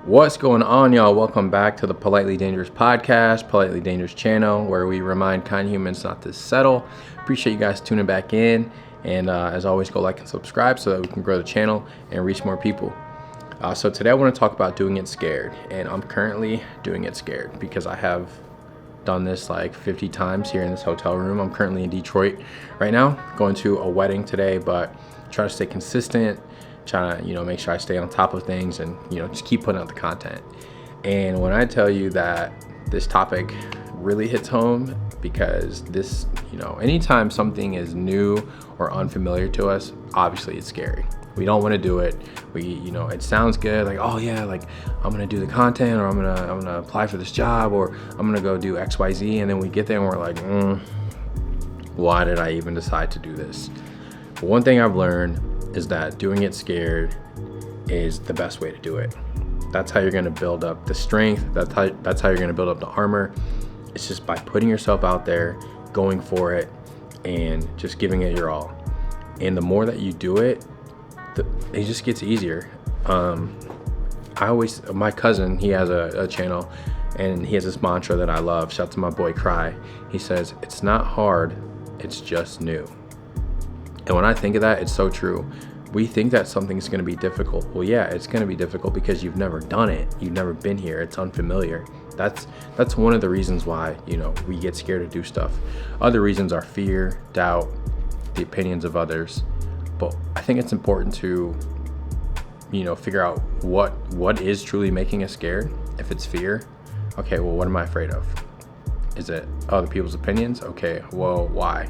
What's going on, y'all? Welcome back to the Politely Dangerous podcast, Politely Dangerous channel, where we remind kind humans not to settle. Appreciate you guys tuning back in. And as always, go like and subscribe so that we can grow the channel and reach more people. So today I want to talk about doing it scared. And I'm currently doing it scared because I have done this like 50 times here in this hotel room. I'm currently in Detroit right now, going to a wedding today, but try to stay consistent. Trying to, make sure I stay on top of things and, just keep putting out the content. And when I tell you that this topic really hits home, because this, anytime something is new or unfamiliar to us, obviously it's scary. We don't want to do it. It sounds good. Like, oh yeah, like I'm going to do the content, or I'm going to apply for this job, or I'm going to go do X, Y, Z. And then we get there and we're like, why did I even decide to do this? But one thing I've learned is that doing it scared is the best way to do it. That's how you're going to build up the strength. That's how you're going to build up the armor. It's just by putting yourself out there, going for it, and just giving it your all. And the more that you do it, it just gets easier. My cousin, he has a channel, and he has this mantra that I love. Shout out to my boy Cry. He says, "It's not hard, it's just new." And when I think of that, it's so true. We think that something's going to be difficult. Well, yeah, it's going to be difficult because you've never done it. You've never been here. It's unfamiliar. That's one of the reasons why, we get scared to do stuff. Other reasons are fear, doubt, the opinions of others. But I think it's important to, figure out what is truly making us scared. If it's fear, okay, well, what am I afraid of? Is it other people's opinions? Okay, well, why?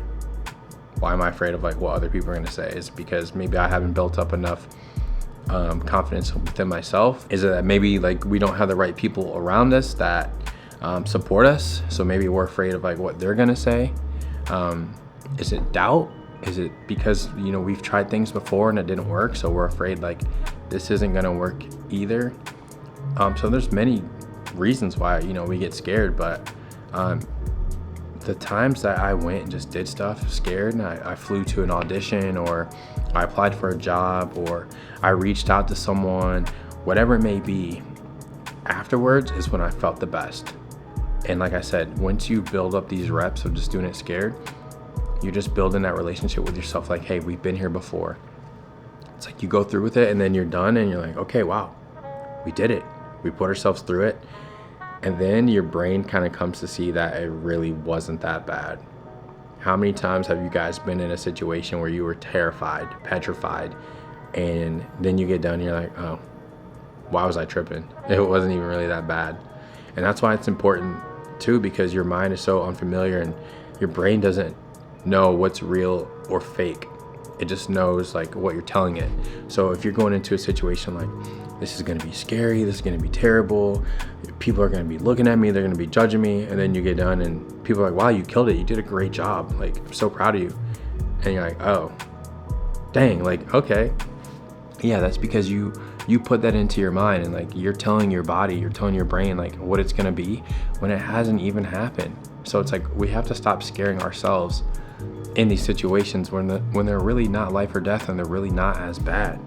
Why am I afraid of what other people are going to say? Is it because maybe I haven't built up enough confidence within myself? Is it that maybe we don't have the right people around us that support us? So maybe we're afraid of what they're going to say. Is it doubt? Is it because, we've tried things before and it didn't work? So we're afraid this isn't going to work either. So there's many reasons why, we get scared, but the times that I went and just did stuff scared, and I flew to an audition, or I applied for a job, or I reached out to someone, whatever it may be, afterwards is when I felt the best. And like I said, once you build up these reps of just doing it scared, you're just building that relationship with yourself. Like, hey, we've been here before. It's like you go through with it and then you're done and you're like, okay, wow, we did it. We put ourselves through it. And then your brain kind of comes to see that it really wasn't that bad. How many times have you guys been in a situation where you were terrified, petrified, and then you get done and you're like, oh, why was I tripping? It wasn't even really that bad. And that's why it's important too, because your mind is so unfamiliar and your brain doesn't know what's real or fake. It just knows what you're telling it. So if you're going into a situation this is going to be scary, this is going to be terrible, people are going to be looking at me, they're going to be judging me, and then you get done and people are like, wow, you killed it, you did a great job, I'm so proud of you. And you're like, oh, dang, okay. Yeah, that's because you put that into your mind, and you're telling your body, you're telling your brain what it's going to be when it hasn't even happened. So it's we have to stop scaring ourselves in these situations when they're really not life or death, and they're really not as bad.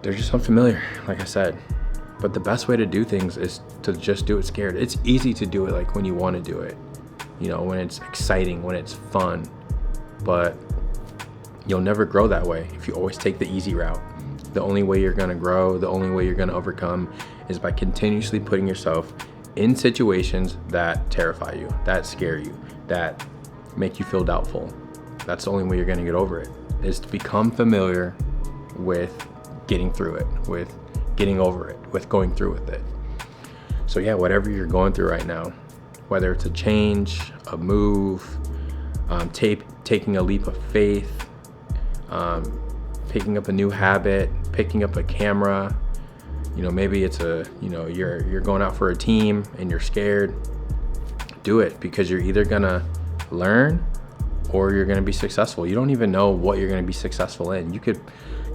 They're just unfamiliar, like I said. But the best way to do things is to just do it scared. It's easy to do it when you want to do it, when it's exciting, when it's fun. But you'll never grow that way if you always take the easy route. The only way you're going to grow, the only way you're going to overcome is by continuously putting yourself in situations that terrify you, that scare you, that make you feel doubtful. That's the only way you're going to get over it, is to become familiar with getting through it, with getting over it, with going through with it. So yeah, whatever you're going through right now, whether it's a change, a move, taking a leap of faith, picking up a new habit, picking up a camera, maybe it's you're going out for a team and you're scared, do it, because you're either gonna learn or you're gonna be successful. You don't even know what you're gonna be successful in. You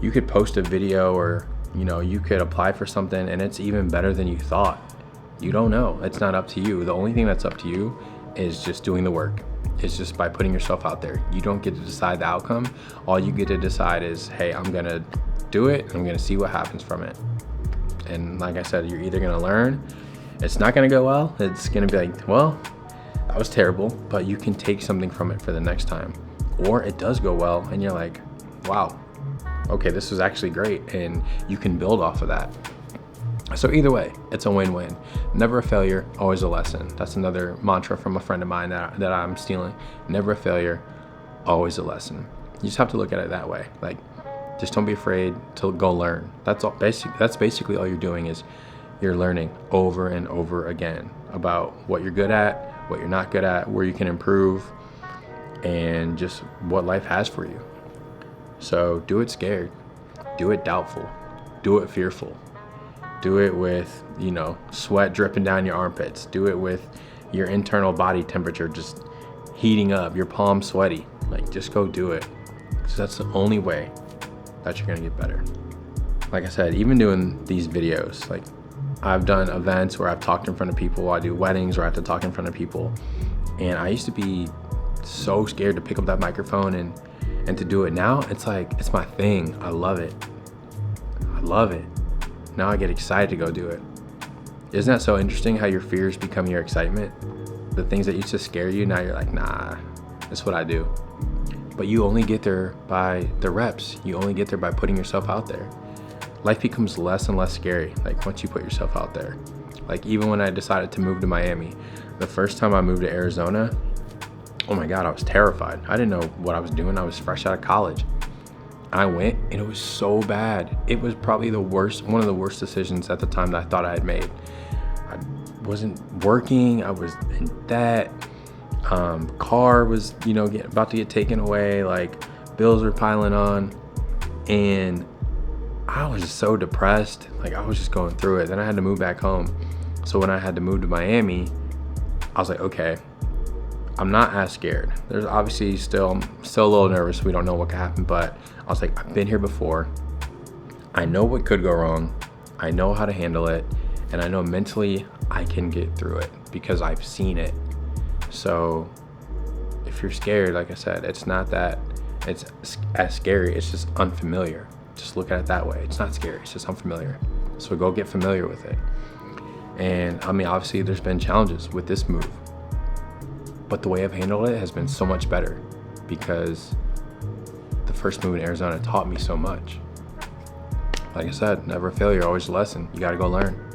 could post a video, or you could apply for something and it's even better than you thought. You don't know. It's not up to you. The only thing that's up to you is just doing the work. It's just by putting yourself out there. You don't get to decide the outcome. All you get to decide is, hey, I'm gonna do it and I'm gonna see what happens from it. And like I said, you're either going to learn, it's not going to go well. It's going to be like, well, that was terrible, but you can take something from it for the next time. Or it does go well and you're like, wow, okay, this was actually great. And you can build off of that. So either way, it's a win-win. Never a failure, always a lesson. That's another mantra from a friend of mine that I'm stealing. Never a failure, always a lesson. You just have to look at it that way. Like, just don't be afraid to go learn. That's basically all you're doing is you're learning over and over again about what you're good at, what you're not good at, where you can improve, and just what life has for you. So do it scared, do it doubtful, do it fearful. Do it with, sweat dripping down your armpits. Do it with your internal body temperature just heating up, your palms sweaty. Like, just go do it. Because that's the only way that you're gonna get better. Like I said, even doing these videos, like I've done events where I've talked in front of people. I do weddings where I have to talk in front of people. And I used to be so scared to pick up that microphone and to do it. Now it's like, it's my thing. I love it. Now I get excited to go do it. Isn't that so interesting how your fears become your excitement? The things that used to scare you, now you're like, nah, that's what I do. But you only get there by the reps. You only get there by putting yourself out there. Life becomes less and less scary, like once you put yourself out there. Like even when I decided to move to Miami, the first time I moved to Arizona, oh my God, I was terrified. I didn't know what I was doing. I was fresh out of college. I went and it was so bad. It was probably one of the worst decisions at the time that I thought I had made. I wasn't working, I was in debt. Car was, about to get taken away, like bills were piling on. And I was just so depressed. Like I was just going through it. Then I had to move back home. So when I had to move to Miami, I was like, okay, I'm not as scared. There's obviously still a little nervous. We don't know what could happen, but I was like, I've been here before. I know what could go wrong. I know how to handle it. And I know mentally I can get through it because I've seen it. So if you're scared, like I said, it's not that it's as scary. It's just unfamiliar. Just look at it that way. It's not scary. It's just unfamiliar. So go get familiar with it. And I mean, obviously there's been challenges with this move, but the way I've handled it has been so much better because the first move in Arizona taught me so much. Like I said, never a failure, always a lesson. You got to go learn.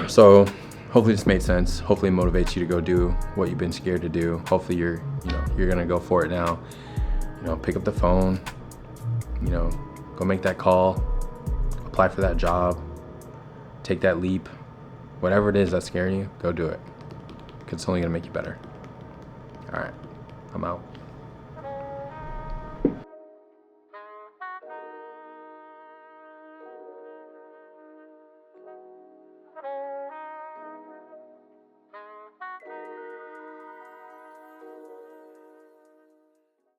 So hopefully this made sense. Hopefully it motivates you to go do what you've been scared to do. Hopefully you're going to go for it now. Pick up the phone, go make that call, apply for that job, take that leap. Whatever it is that's scaring you, go do it. It's only going to make you better. All right, I'm out.